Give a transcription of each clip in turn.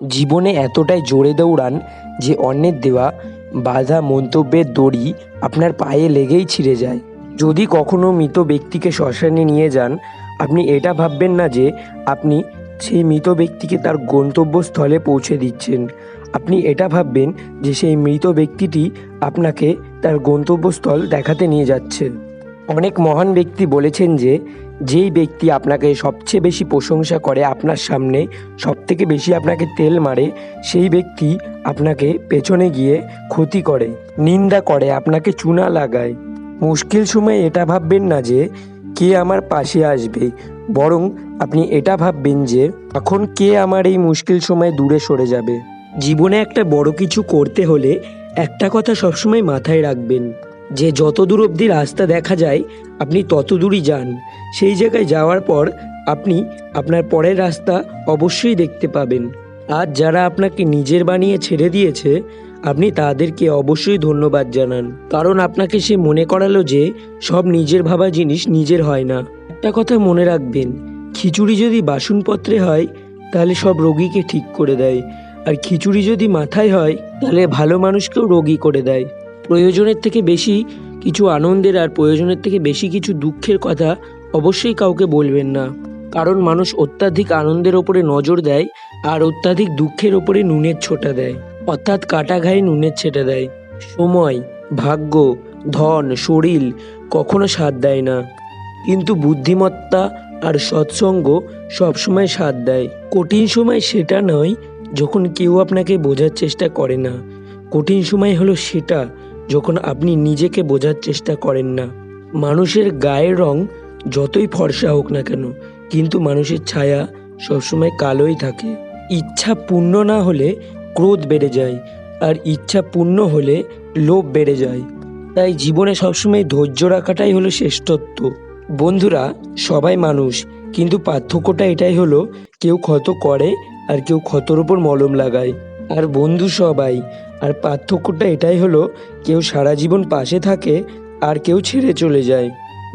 জীবনে এতটাই জোরে দৌড়ান যে অন্যের দেওয়া বাধা মন্তব্যের দড়ি আপনার পায়ে লেগেই ছিঁড়ে যায়। যদি কখনো মৃত ব্যক্তিকে শ্মশানে নিয়ে যান, আপনি এটা ভাববেন না যে আপনি সেই মৃত ব্যক্তিকে তার গন্তব্যস্থলে পৌঁছে দিচ্ছেন। আপনি এটা ভাববেন যে সেই মৃত ব্যক্তিটি আপনাকে তার গন্তব্যস্থল দেখাতে নিয়ে যাচ্ছে। অনেক মহান ব্যক্তি বলেছেন যে যেই ব্যক্তি আপনাকে সবচেয়ে বেশি প্রশংসা করে, আপনার সামনে সবথেকে বেশি আপনাকে তেল মারে, সেই ব্যক্তি আপনাকে পেছনে গিয়ে ক্ষতি করে, নিন্দা করে, আপনাকে চুনা লাগায়। মুশকিল সময়ে এটা ভাববেন না যে কে আমার পাশে আসবে, বরং আপনি এটা ভাববেন যে এখন কে আমার এই মুশকিল সময়ে দূরে সরে যাবে। জীবনে একটা বড় কিছু করতে হলে একটা কথা সবসময় মাথায় রাখবেন যে যত দূর অবধি রাস্তা দেখা যায় আপনি তত দূরই যান। সেই জায়গায় যাওয়ার পর আপনি আপনার পরের রাস্তা অবশ্যই দেখতে পাবেন। আজ যারা আপনাকে নিজের বানিয়ে ছেড়ে দিয়েছে, আপনি তাদেরকে অবশ্যই ধন্যবাদ জানান, কারণ আপনাকে সে মনে করালো যে সব নিজের ভাবা জিনিস নিজের হয় না। একটা কথা মনে রাখবেন, খিচুড়ি যদি বাসনপত্রে হয় তাহলে সব রোগীকে ঠিক করে দেয়, আর খিচুড়ি যদি মাথায় হয় তাহলে ভালো মানুষকেও রোগী করে দেয়। প্রয়োজনের থেকে বেশি কিছু আনন্দের আর প্রয়োজনের থেকে বেশি কিছু দুঃখের কথা অবশ্যই কাউকে বলবেন না, কারণ মানুষ অত্যাধিক আনন্দের ওপরে নজর দেয় আর অত্যাধিক দুঃখের ওপরে নুনের ছোটা দেয়, অর্থাৎ কাটা ঘায়ে নুনের ছেটা দেয়। সময়, ভাগ্য, ধন, শরীর কখনো সাথ দেয় না, কিন্তু বুদ্ধিমত্তা আর সৎসঙ্গ সবসময় সাথ দেয়। কঠিন সময় সেটা নয় যখন কেউ আপনাকে বোঝার চেষ্টা করে না, কঠিন সময় হলো সেটা যখন আপনি নিজেকে বোঝার চেষ্টা করেন না। মানুষের গায়ের রং যতই ফর্সা হোক না কেন, কিন্তু মানুষের ছায়া সবসময় কালোই থাকে। ইচ্ছা পূর্ণ না হলে ক্রোধ বেড়ে যায়, আর ইচ্ছা পূর্ণ হলে লোভ বেড়ে যায়। তাই জীবনে সবসময় ধৈর্য রাখাটাই হলো শ্রেষ্ঠত্ব। বন্ধুরা, সবাই মানুষ, কিন্তু পার্থক্যটা এটাই হলো কেউ ক্ষত করে আর কেউ ক্ষতর ওপর মলম লাগায়। আর বন্ধু সবাই, আর পার্থক্যটা এটাই হলো কেউ সারা জীবন পাশে থাকে আর কেউ ছেড়ে চলে যায়।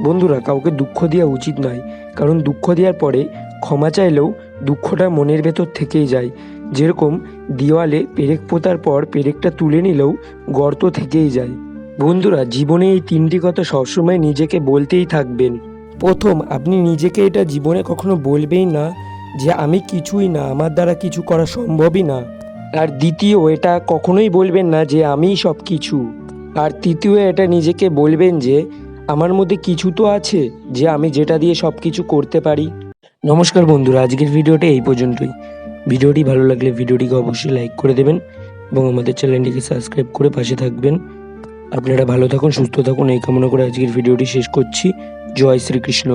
বন্ধুরা, কাউকে দুঃখ দেওয়া উচিত নয়, কারণ দুঃখ দেওয়ার পরে ক্ষমা চাইলেও দুঃখটা মনের ভেতর থেকেই যায়। যেরকম দেওয়ালে পেরেক পোতার পর পেরেকটা তুলে নিলেও গর্ত থেকেই যায়। বন্ধুরা, জীবনে এই তিনটি কথা সবসময় নিজেকে বলতেই থাকবেন। প্রথম, আপনি নিজেকে এটা জীবনে কখনো বলবেই না যে আমি কিছুই না, আমার দ্বারা কিছু করা সম্ভবই না। আর দ্বিতীয়, এটা কখনোই বলবেন না যে আমিই সব কিছু। আর তৃতীয়, এটা নিজেকে বলবেন যে আমার মধ্যে কিছু তো আছে যে আমি যেটা দিয়ে সব কিছু করতে পারি। নমস্কার বন্ধুরা, আজকের ভিডিওটা এই পর্যন্তই। ভিডিওটি ভালো লাগলে ভিডিওটিকে অবশ্যই লাইক করে দেবেন এবং আমাদের চ্যানেলটিকে সাবস্ক্রাইব করে পাশে থাকবেন। আপনারা ভালো থাকুন, সুস্থ থাকুন, এই কামনা করে আজকের ভিডিওটি শেষ করছি। জয় শ্রীকৃষ্ণ।